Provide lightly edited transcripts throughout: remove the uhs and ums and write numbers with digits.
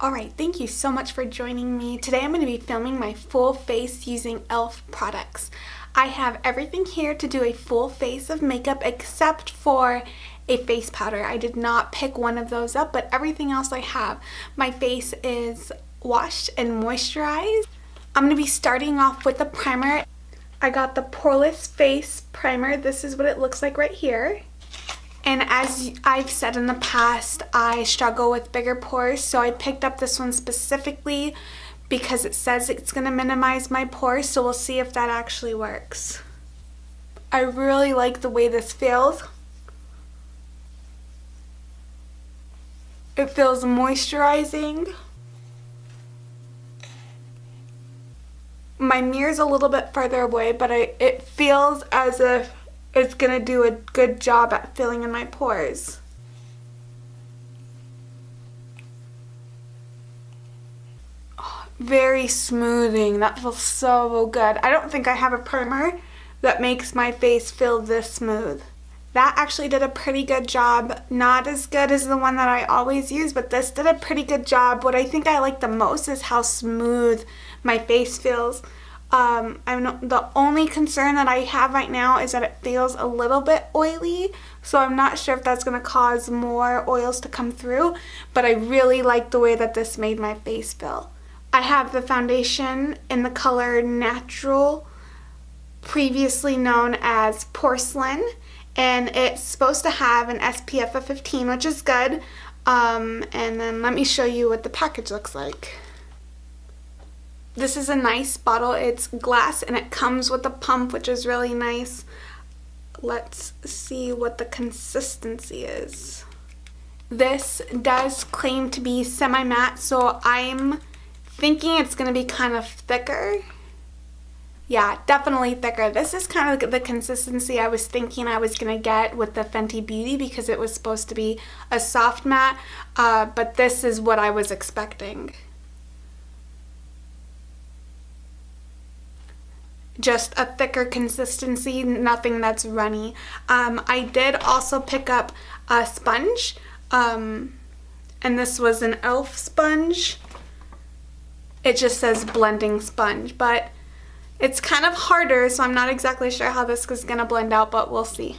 Alright, thank you so much for joining me. Today I'm going to be filming my full face using e.l.f. products. I have everything here to do a full face of makeup except for a face powder. I did not pick one of those up, but everything else I have. My face is washed and moisturized. I'm going to be starting off with the primer. I got the Poreless face primer. This is what it looks like right here. And as I've said in the past, I struggle with bigger pores, so I picked up this one specifically because it says it's going to minimize my pores, so we'll see if that actually works. I really like the way this feels. It feels moisturizing. My mirror's a little bit further away, but it feels as if it's gonna do a good job at filling in my pores. Oh, very smoothing. That feels so good. I don't think I have a primer that makes my face feel this smooth. That actually did a pretty good job. Not as good as the one that I always use, but this did a pretty good job. What I think I like the most is how smooth my face feels. The only concern that I have right now is that it feels a little bit oily, so I'm not sure if that's going to cause more oils to come through, but I really like the way that this made my face feel. I have the foundation in the color Natural, previously known as Porcelain, and it's supposed to have an SPF of 15, which is good, and then let me show you what the package looks like. This is a nice bottle. It's glass and it comes with a pump, which is really nice. Let's see what the consistency is. This does claim to be semi-matte, so I'm thinking it's going to be kind of thicker. Yeah, definitely thicker. This is kind of the consistency I was thinking I was going to get with the Fenty Beauty because it was supposed to be a soft matte, but this is what I was expecting. Just a thicker consistency, nothing that's runny. I did also pick up a sponge, and this was an e.l.f. sponge. It just says blending sponge, but it's kind of harder, so I'm not exactly sure how this is going to blend out, but we'll see.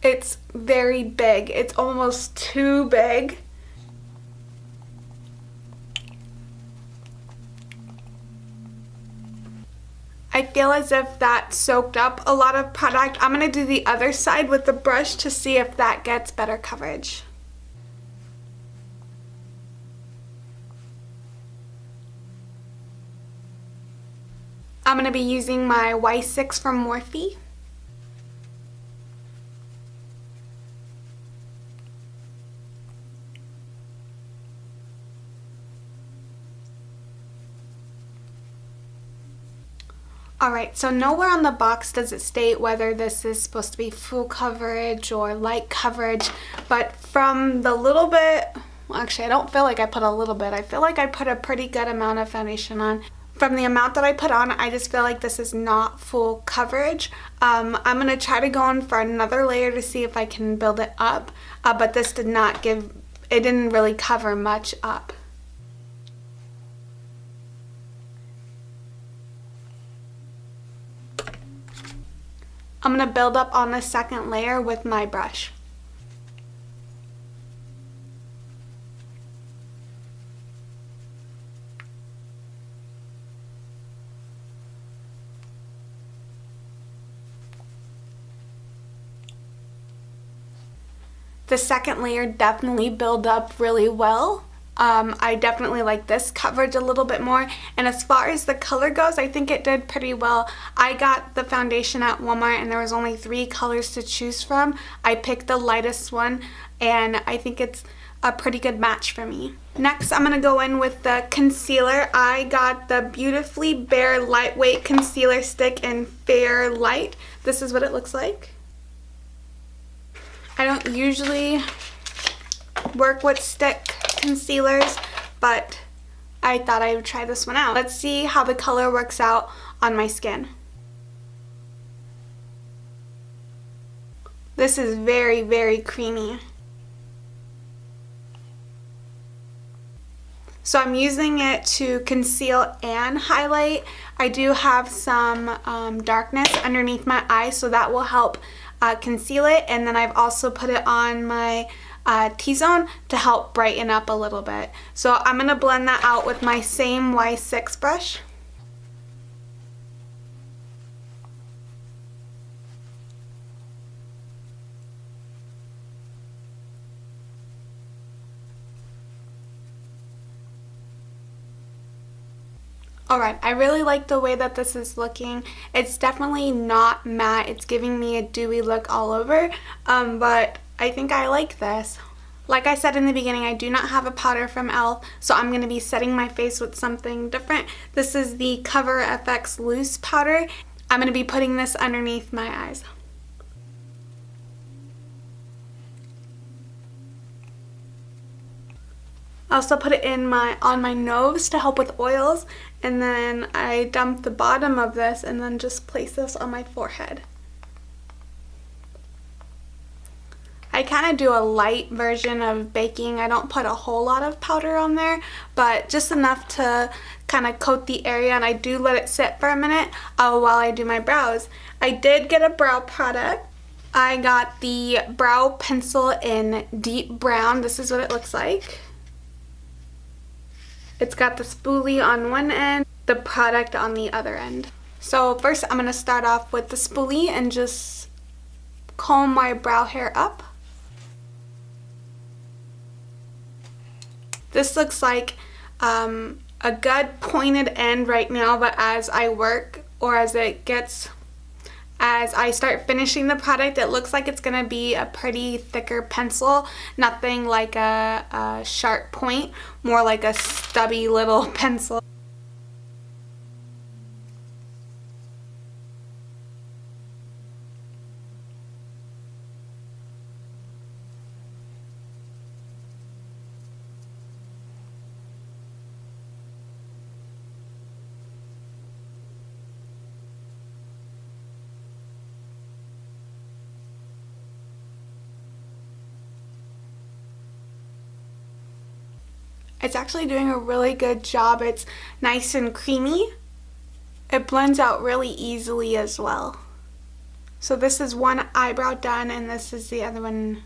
It's very big. It's almost too big. I feel as if that soaked up a lot of product. I'm going to do the other side with the brush to see if that gets better coverage. I'm going to be using my Y6 from Morphe. Alright, so nowhere on the box does it state whether this is supposed to be full coverage or light coverage, but from the little bit, well, actually I don't feel like I put a little bit, I feel like I put a pretty good amount of foundation on. From the amount that I put on, I just feel like this is not full coverage. I'm going to try to go in for another layer to see if I can build it up, but this did not give, it didn't really cover much up. I'm going to build up on the second layer with my brush. The second layer definitely built up really well. I definitely like this coverage a little bit more, and as far as the color goes, I think it did pretty well. I got the foundation at Walmart and there was only 3 colors to choose from. I picked the lightest one and I think it's a pretty good match for me. Next, I'm going to go in with the concealer. I got the Beautifully Bare Lightweight Concealer Stick in Fair Light. This is what it looks like. I don't usually work with stick concealers, but I thought I would try this one out. Let's see how the color works out on my skin. This is very, very creamy. So I'm using it to conceal and highlight. I do have some darkness underneath my eye, so that will help conceal it. And then I've also put it on my T-zone to help brighten up a little bit. So I'm going to blend that out with my same Y6 brush. Alright, I really like the way that this is looking. It's definitely not matte. It's giving me a dewy look all over, but I think I like this. Like I said in the beginning, I do not have a powder from e.l.f., so I'm going to be setting my face with something different. This is the Cover FX Loose Powder. I'm going to be putting this underneath my eyes. I also put it in on my nose to help with oils, and then I dump the bottom of this and then just place this on my forehead. I kind of do a light version of baking. I don't put a whole lot of powder on there, but just enough to kind of coat the area, and I do let it sit for a minute while I do my brows. I did get a brow product. I got the brow pencil in deep brown. This is what it looks like. It's got the spoolie on one end, the product on the other end. So first I'm going to start off with the spoolie and just comb my brow hair up. This looks like a good pointed end right now, but as I work or as I start finishing the product, it looks like it's going to be a pretty thicker pencil. Nothing like a sharp point, more like a stubby little pencil. It's actually doing a really good job. It's nice and creamy. It blends out really easily as well. So this is one eyebrow done, and this is the other one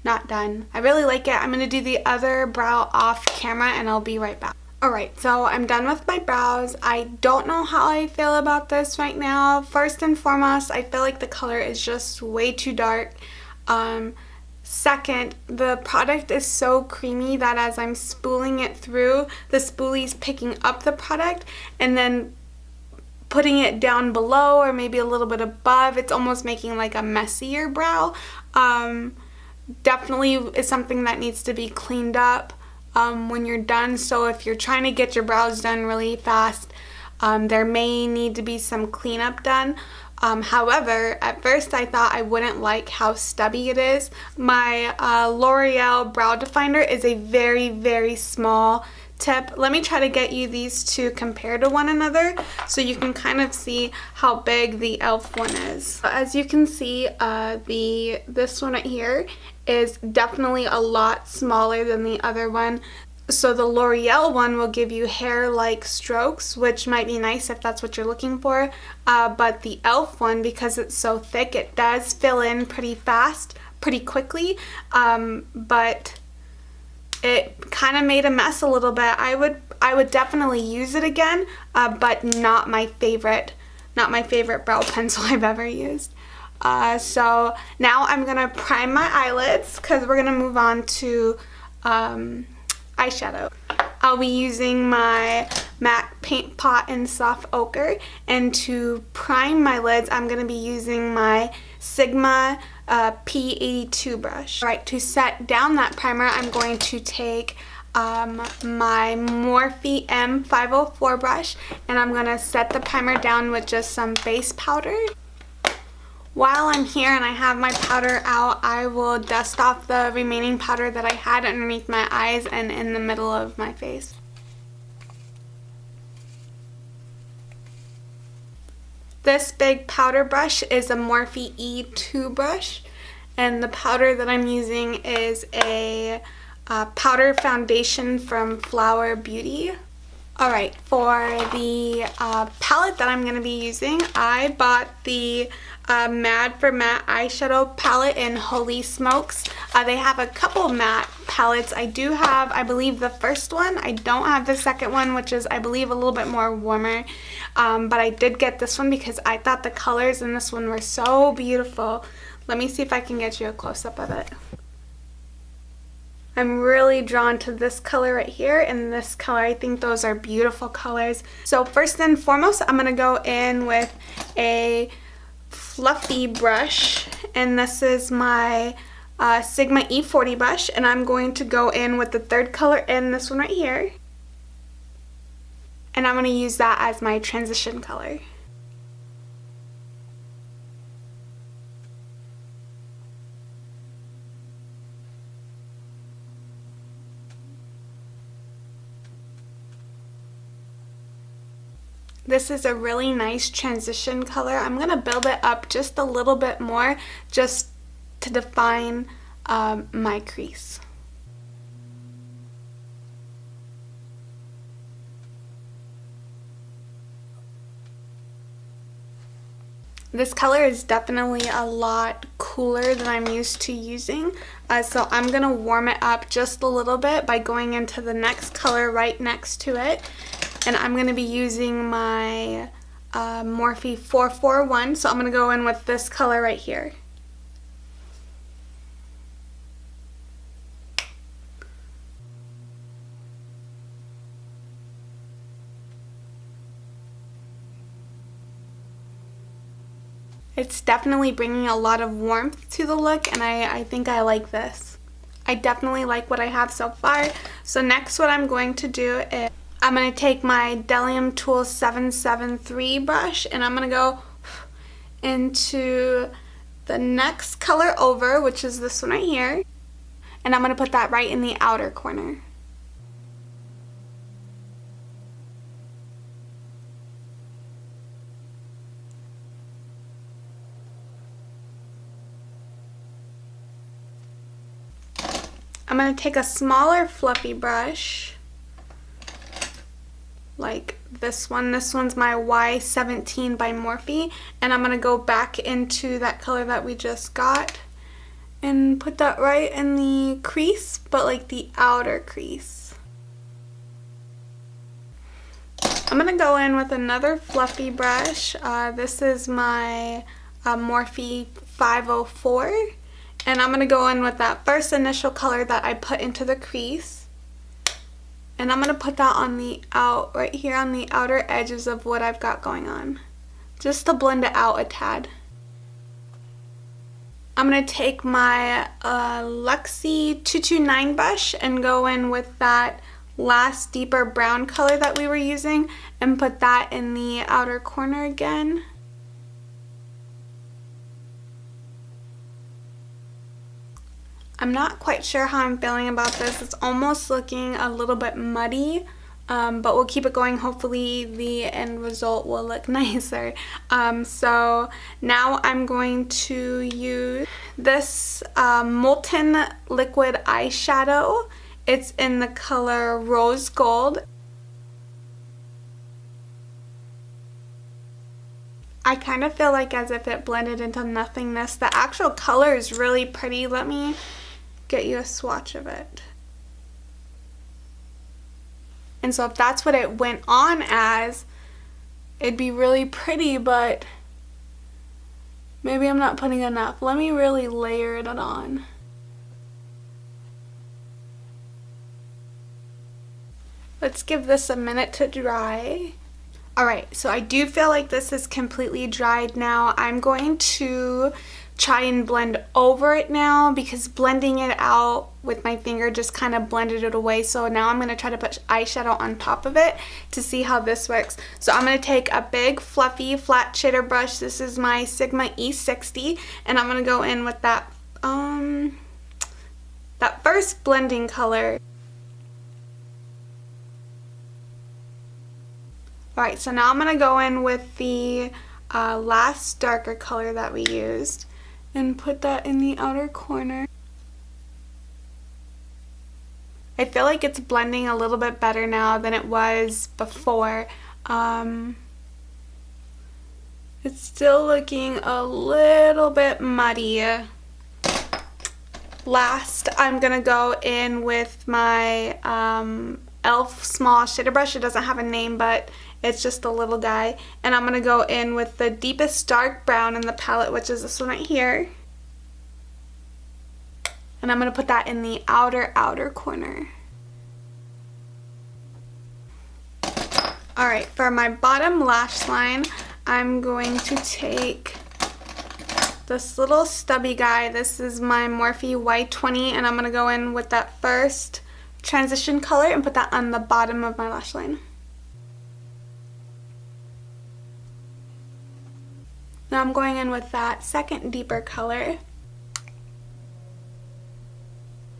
not done. I really like it. I'm going to do the other brow off camera, and I'll be right back. Alright, so I'm done with my brows. I don't know how I feel about this right now. First and foremost, I feel like the color is just way too dark. Second, the product is so creamy that as I'm spooling it through, the spoolie's picking up the product and then putting it down below or maybe a little bit above. It's almost making like a messier brow. Definitely is something that needs to be cleaned up when you're done. So if you're trying to get your brows done really fast, there may need to be some cleanup done. However, at first I thought I wouldn't like how stubby it is. My L'Oreal Brow Definer is a very, very small tip. Let me try to get you these two compared to one another so you can kind of see how big the e.l.f. one is. As you can see, this one right here is definitely a lot smaller than the other one. So the L'Oreal one will give you hair-like strokes, which might be nice if that's what you're looking for. But the e.l.f. one, because it's so thick, it does fill in pretty fast, pretty quickly. But it kind of made a mess a little bit. I would definitely use it again, but not my favorite brow pencil I've ever used. So now I'm gonna prime my eyelids because we're gonna move on to eyeshadow. I'll be using my MAC Paint Pot in Soft Ochre, and to prime my lids I'm going to be using my Sigma P82 brush. Alright, to set down that primer I'm going to take my Morphe M504 brush, and I'm going to set the primer down with just some face powder. While I'm here and I have my powder out, I will dust off the remaining powder that I had underneath my eyes and in the middle of my face. This big powder brush is a Morphe E2 brush, and the powder that I'm using is a powder foundation from Flower Beauty. Alright, for the palette that I'm going to be using, I bought the Mad for Matte eyeshadow palette in Holy Smokes. They have a couple matte palettes. I do have, I believe, the first one. I don't have the second one, which is, I believe, a little bit more warmer. But I did get this one because I thought the colors in this one were so beautiful. Let me see if I can get you a close-up of it. I'm really drawn to this color right here and this color. I think those are beautiful colors. So first and foremost, I'm going to go in with a fluffy brush, and this is my Sigma E40 brush, and I'm going to go in with the third color in this one right here, and I'm going to use that as my transition color. This is a really nice transition color. I'm going to build it up just a little bit more just to define my crease. This color is definitely a lot cooler than I'm used to using, so I'm going to warm it up just a little bit by going into the next color right next to it. And I'm going to be using my Morphe 441, so I'm going to go in with this color right here. It's definitely bringing a lot of warmth to the look, and I think I like this. I definitely like what I have so far. So next what I'm going to do is I'm going to take my Bdellium Tool 773 brush, and I'm going to go into the next color over, which is this one right here, and I'm going to put that right in the outer corner. I'm going to take a smaller fluffy brush like this one. This one's my Y17 by Morphe, and I'm going to go back into that color that we just got and put that right in the crease, but like the outer crease. I'm going to go in with another fluffy brush. This is my Morphe 504, and I'm going to go in with that first initial color that I put into the crease. And I'm going to put that on the right here on the outer edges of what I've got going on, just to blend it out a tad. I'm going to take my Luxie 229 brush and go in with that last deeper brown color that we were using and put that in the outer corner again. I'm not quite sure how I'm feeling about this. It's almost looking a little bit muddy, but we'll keep it going. Hopefully the end result will look nicer. So now I'm going to use this Molten liquid eyeshadow. It's in the color Rose Gold. I kind of feel like as if it blended into nothingness. The actual color is really pretty. Let me get you a swatch of it. And so if that's what it went on as, it'd be really pretty, but maybe I'm not putting enough. Let me really layer it on. Let's give this a minute to dry. Alright, so I do feel like this is completely dried now. I'm going to try and blend over it now because blending it out with my finger just kind of blended it away. So now I'm going to try to put eyeshadow on top of it to see how this works. So I'm going to take a big fluffy flat shader brush. This is my Sigma E60, and I'm going to go in with that that first blending color. Alright, so now I'm going to go in with the last darker color that we used and put that in the outer corner. I feel like it's blending a little bit better now than it was before. It's still looking a little bit muddy. Last, I'm gonna go in with my e.l.f. small shader brush. It doesn't have a name, but it's just a little guy. And I'm gonna go in with the deepest dark brown in the palette, which is this one right here. And I'm gonna put that in the outer corner. Alright, for my bottom lash line, I'm going to take this little stubby guy. This is my Morphe Y20, and I'm going to go in with that first transition color and put that on the bottom of my lash line. Now I'm going in with that second deeper color.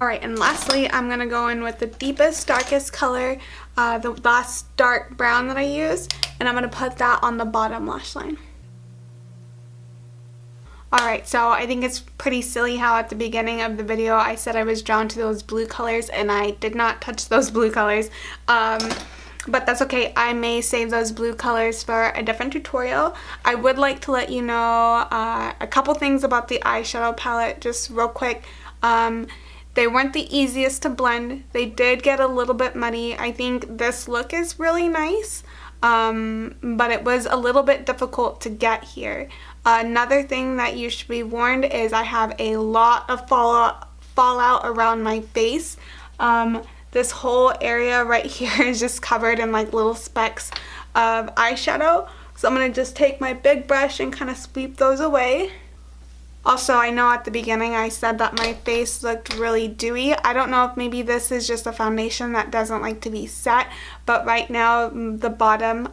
Alright, and lastly, I'm going to go in with the deepest, darkest color, the last dark brown that I used, and I'm going to put that on the bottom lash line. Alright, so I think it's pretty silly how at the beginning of the video I said I was drawn to those blue colors, and I did not touch those blue colors. But that's okay. I may save those blue colors for a different tutorial. I would like to let you know a couple things about the eyeshadow palette, just real quick. They weren't the easiest to blend. They did get a little bit muddy. I think this look is really nice, but it was a little bit difficult to get here. Another thing that you should be warned is I have a lot of fallout around my face. This whole area right here is just covered in like little specks of eyeshadow. So I'm going to just take my big brush and kind of sweep those away. Also, I know at the beginning I said that my face looked really dewy. I don't know if maybe this is just a foundation that doesn't like to be set, but right now the bottom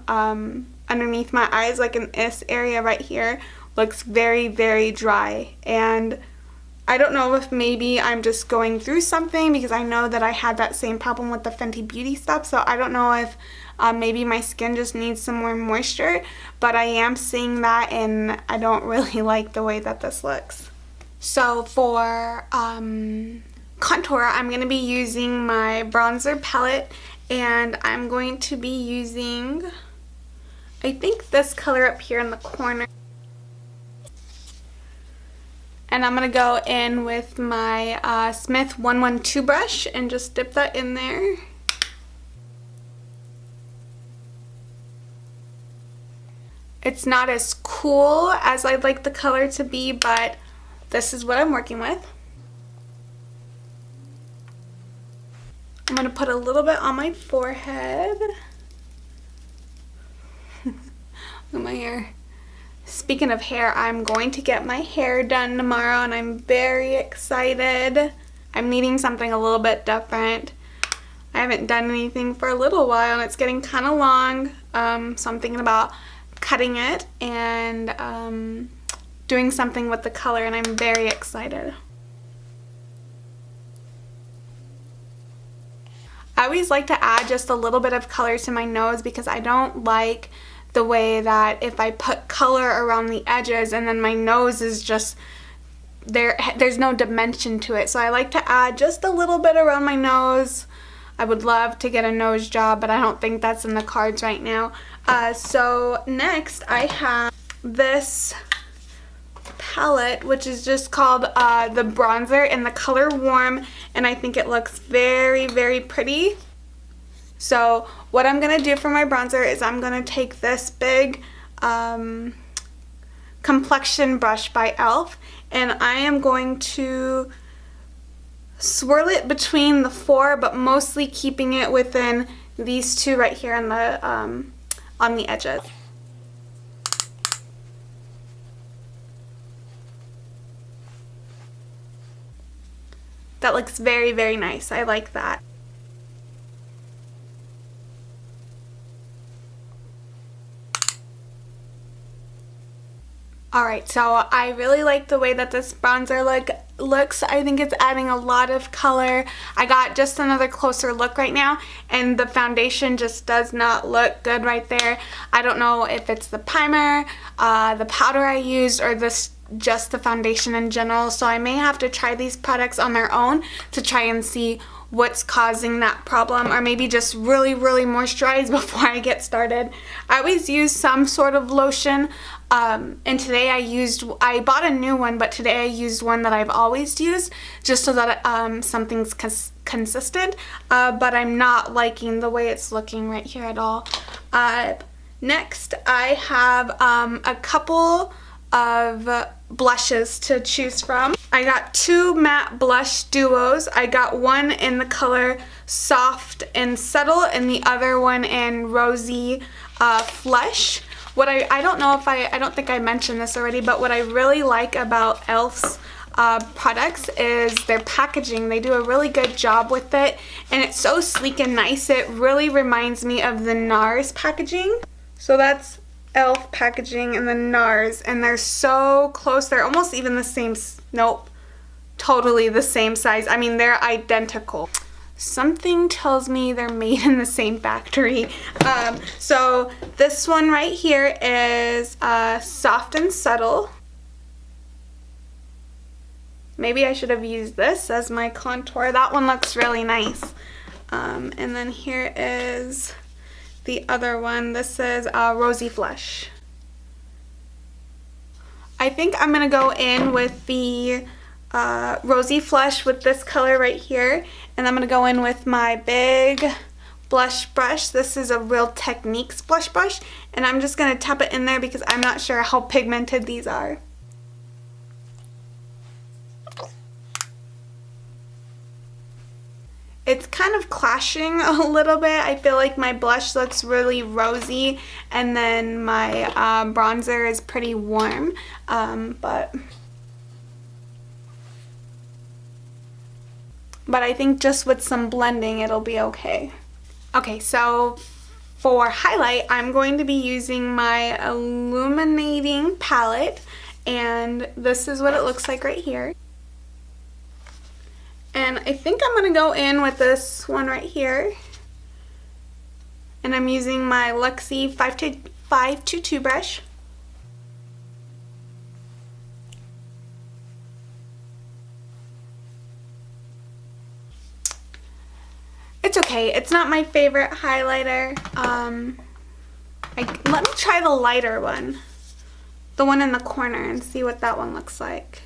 underneath my eyes, like in this area right here, looks very, very dry. And I don't know if maybe I'm just going through something, because I know that I had that same problem with the Fenty Beauty stuff, so I don't know if maybe my skin just needs some more moisture, but I am seeing that and I don't really like the way that this looks. So for contour, I'm going to be using my bronzer palette, and I'm going to be using, I think, this color up here in the corner. And I'm going to go in with my Smith 112 brush and just dip that in there. It's not as cool as I'd like the color to be, but this is what I'm working with. I'm going to put a little bit on my forehead. Look at my hair. Speaking of hair, I'm going to get my hair done tomorrow, and I'm very excited. I'm needing something a little bit different. I haven't done anything for a little while, and it's getting kind of long, so I'm thinking about cutting it and doing something with the color, and I'm very excited. I always like to add just a little bit of color to my nose, because I don't like the way that if I put color around the edges and then my nose is just there's no dimension to it. So I like to add just a little bit around my nose. I would love to get a nose job, but I don't think that's in the cards right now. So next I have this palette, which is just called the Bronzer in the color Warm, and I think it looks very, very pretty. So what I'm going to do for my bronzer is I'm going to take this big complexion brush by e.l.f. and I am going to swirl it between the four, but mostly keeping it within these two right here on the edges. That looks very, very nice. I like that. Alright, so I really like the way that this bronzer looks. I think it's adding a lot of color. I got just another closer look right now, and the foundation just does not look good right there. I don't know if it's the primer, the powder I used, or just the foundation in general, so I may have to try these products on their own to try and see what's causing that problem, or maybe just really moisturize before I get started. I always use some sort of lotion, and today I bought a new one, but today I used one that I've always used just so that something's consistent, but I'm not liking the way it's looking right here at all. Next I have a couple of blushes to choose from. I got two matte blush duos. I got one in the color Soft and Subtle and the other one in Rosy Flush. What I don't know if I don't think I mentioned this already, but what I really like about e.l.f.'s products is their packaging. They do a really good job with it, and it's so sleek and nice. It really reminds me of the NARS packaging. So that's e.l.f. packaging and the NARS, and they're so close. They're almost even the same, nope, totally the same size. I mean, they're identical. Something tells me they're made in the same factory. So this one right here is Soft and Subtle. Maybe I should have used this as my contour. That one looks really nice. And then here is the other one. This is Rosy Flush. I think I'm going to go in with the Rosy Flush with this color right here, and I'm going to go in with my big blush brush. This is a Real Techniques blush brush, and I'm just going to tap it in there because I'm not sure how pigmented these are. It's kind of clashing a little bit. I feel like my blush looks really rosy, and then my bronzer is pretty warm, but I think just with some blending it'll be okay. Okay, so for highlight I'm going to be using my Illuminating palette, and this is what it looks like right here. And I think I'm going to go in with this one right here. And I'm using my Luxie 522 brush. It's okay. It's not my favorite highlighter. Let me try the lighter one. The one in the corner, and see what that one looks like.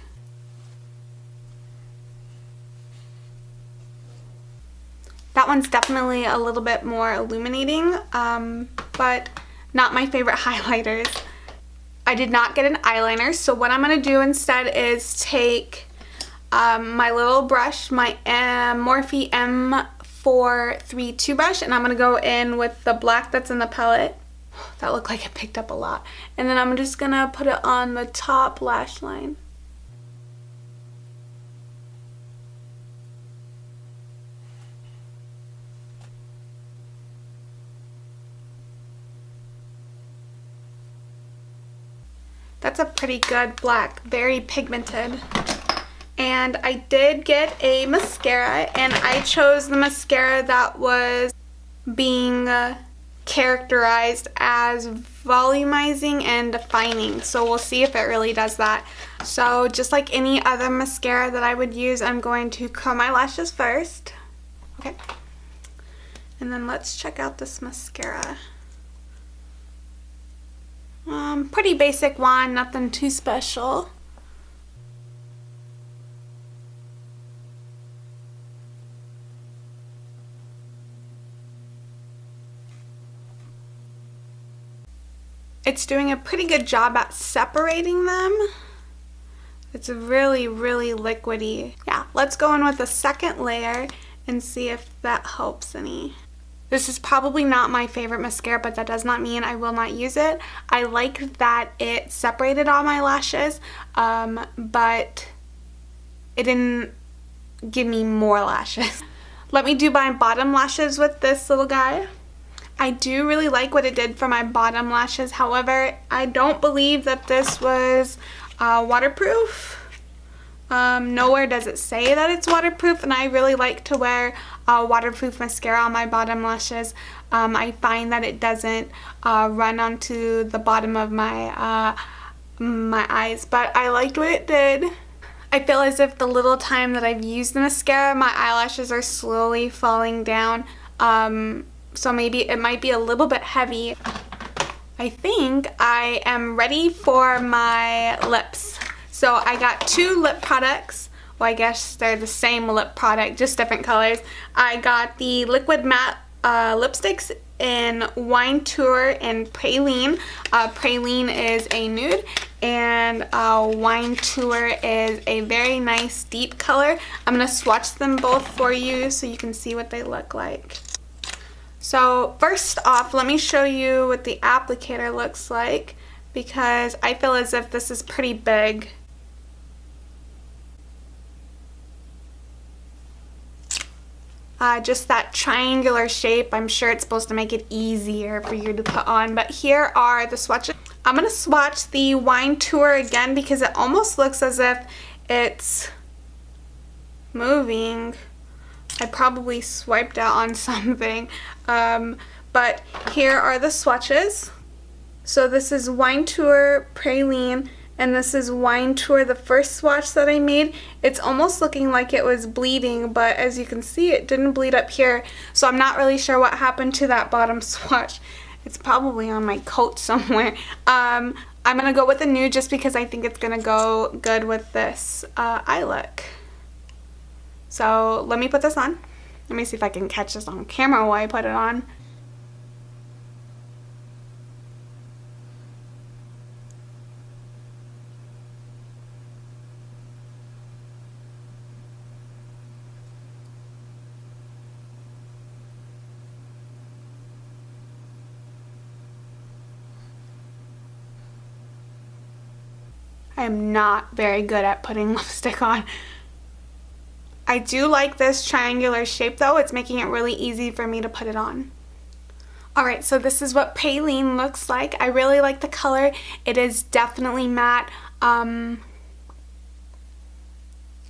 That one's definitely a little bit more illuminating, but not my favorite highlighters. I did not get an eyeliner, so what I'm going to do instead is take my little brush, my Morphe M432 brush, and I'm going to go in with the black that's in the palette. That looked like it picked up a lot. And then I'm just going to put it on the top lash line. That's a pretty good black, very pigmented. And I did get a mascara, and I chose the mascara that was being characterized as volumizing and defining. So we'll see if it really does that. So just like any other mascara that I would use, I'm going to curl my lashes first. Okay. And then let's check out this mascara. Pretty basic one, nothing too special. It's doing a pretty good job at separating them. It's really liquidy. Yeah, let's go in with a second layer and see if that helps any. This is probably not my favorite mascara, but that does not mean I will not use it. I like that it separated all my lashes, but it didn't give me more lashes. Let me do my bottom lashes with this little guy. I do really like what it did for my bottom lashes. However, I don't believe that this was waterproof. Nowhere does it say that it's waterproof, and I really like to wear waterproof mascara on my bottom lashes. I find that it doesn't run onto the bottom of my my eyes, but I liked what it did. I feel as if the little time that I've used the mascara, my eyelashes are slowly falling down, so maybe it might be a little bit heavy. I think I am ready for my lips. So I got 2 lip products. Well, I guess they're the same lip product, just different colors. I got the Liquid Matte lipsticks in Wine Tour and Praline. Praline is a nude, and Wine Tour is a very nice deep color. I'm going to swatch them both for you so you can see what they look like. So first off, let me show you what the applicator looks like, because I feel as if this is pretty big. Just that triangular shape. I'm sure it's supposed to make it easier for you to put on, but here are the swatches. I'm going to swatch the Wine Tour again because it almost looks as if it's moving. I probably swiped out on something, but here are the swatches. So this is Wine Tour Praline, and this is Wine Tour, the first swatch that I made. It's almost looking like it was bleeding, but as you can see, it didn't bleed up here, so I'm not really sure what happened to that bottom swatch. It's probably on my coat somewhere. I'm gonna go with the nude just because I think it's gonna go good with this eye look. So let me put this on. Let me see if I can catch this on camera while I put it on. I am not very good at putting lipstick on. I do like this triangular shape though. It's making it really easy for me to put it on. Alright, so this is what Praline looks like. I really like the color. It is definitely matte.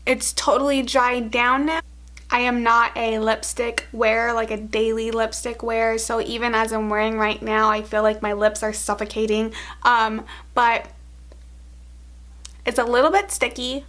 It's totally dried down now. I am not a lipstick wearer, like a daily lipstick wearer, so even as I'm wearing right now, I feel like my lips are suffocating. But it's a little bit sticky.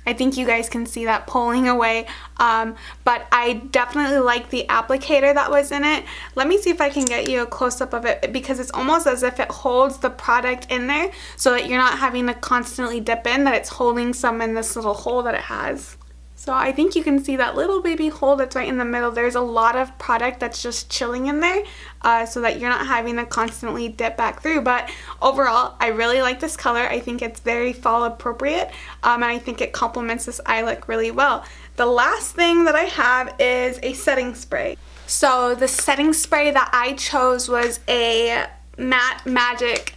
I think you guys can see that pulling away, but I definitely like the applicator that was in it. Let me see if I can get you a close-up of it, because it's almost as if it holds the product in there so that you're not having to constantly dip in, that it's holding some in this little hole that it has. So I think you can see that little baby hole that's right in the middle. There's a lot of product that's just chilling in there, so that you're not having to constantly dip back through. But overall, I really like this color. I think it's very fall appropriate, and I think it complements this eye look really well. The last thing that I have is a setting spray. So the setting spray that I chose was a Matte Magic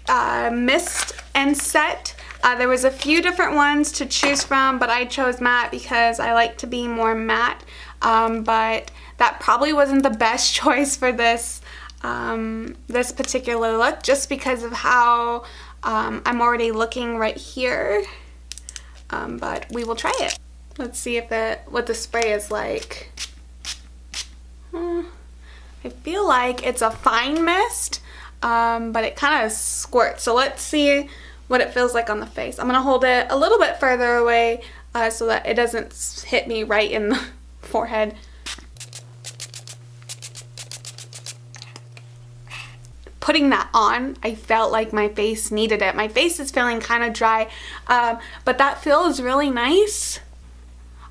Mist and Set. There was a few different ones to choose from, but I chose matte because I like to be more matte, but that probably wasn't the best choice for this this particular look, just because of how I'm already looking right here, but we will try it. Let's see if what the spray is like. I feel like it's a fine mist, but it kind of squirts, so let's see what it feels like on the face. I'm going to hold it a little bit further away so that it doesn't hit me right in the forehead. Putting that on, I felt like my face needed it. My face is feeling kind of dry, but that feels really nice.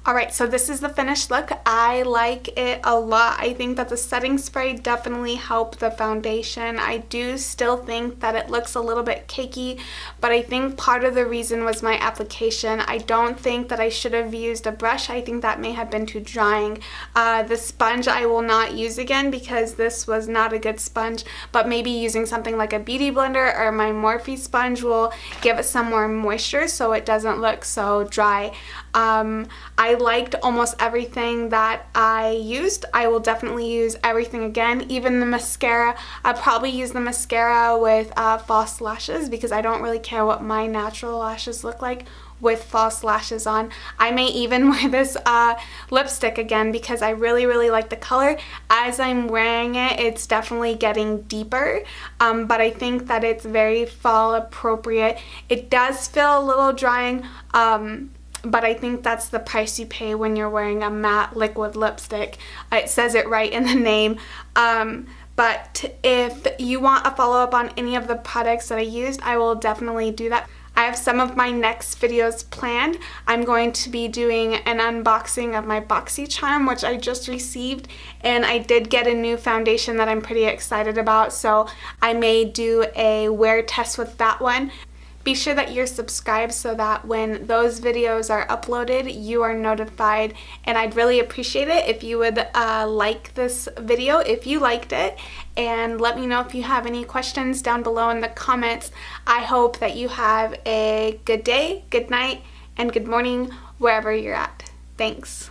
Alright, so this is the finished look. I like it a lot. I think that the setting spray definitely helped the foundation. I do still think that it looks a little bit cakey, but I think part of the reason was my application. I don't think that I should have used a brush. I think that may have been too drying. The sponge I will not use again because this was not a good sponge, but maybe using something like a beauty blender or my Morphe sponge will give it some more moisture so it doesn't look so dry. I I liked almost everything that I used. I will definitely use everything again, even the mascara. I'll probably use the mascara with false lashes because I don't really care what my natural lashes look like with false lashes on. I may even wear this lipstick again because I really, really like the color. As I'm wearing it, it's definitely getting deeper, but I think that it's very fall appropriate. It does feel a little drying, but I think that's the price you pay when you're wearing a matte liquid lipstick. It says it right in the name. But if you want a follow-up on any of the products that I used, I will definitely do that. I have some of my next videos planned. I'm going to be doing an unboxing of my BoxyCharm, which I just received, and I did get a new foundation that I'm pretty excited about, so I may do a wear test with that one. Be sure that you're subscribed so that when those videos are uploaded, you are notified, and I'd really appreciate it if you would like this video if you liked it, and let me know if you have any questions down below in the comments. I hope that you have a good day, good night, and good morning wherever you're at. Thanks.